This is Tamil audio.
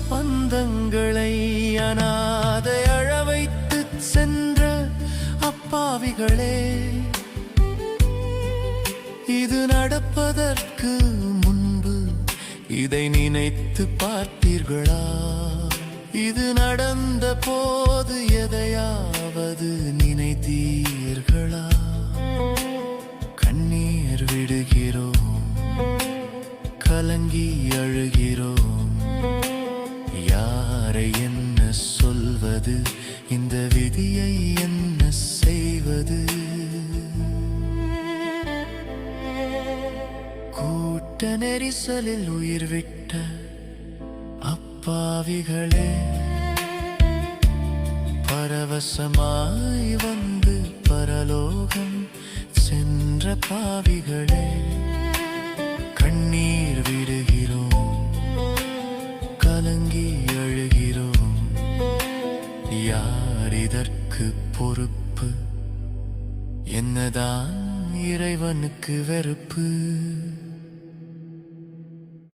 பந்தங்களை அனாதை அழவைத்து சென்ற அப்பாவிகளே, இது நடப்பதற்கு முன்பு இதை நினைத்து பார்த்தீர்களா? இது நடந்த போது எதையாவது நினைத்தீர்களா? கண்ணீர் விடுகிறோம், கலங்கி அழுகிறோம். யாரை என்ன சொல்வது? இந்த விதியை என்ன செய்வது? கூட்ட நெரிசலில் உயிர் விட்ட அப்பாவிகளே, பரவசமாய் வந்து பரலோகம் சென்ற பாவிகளே, கண்ணீர் விடுகிறோம், கலங்கி அழுகிறோம். யார் இதற்கு பொறுப்பு? என்னதான் இறைவனுக்கு வெறுப்பு?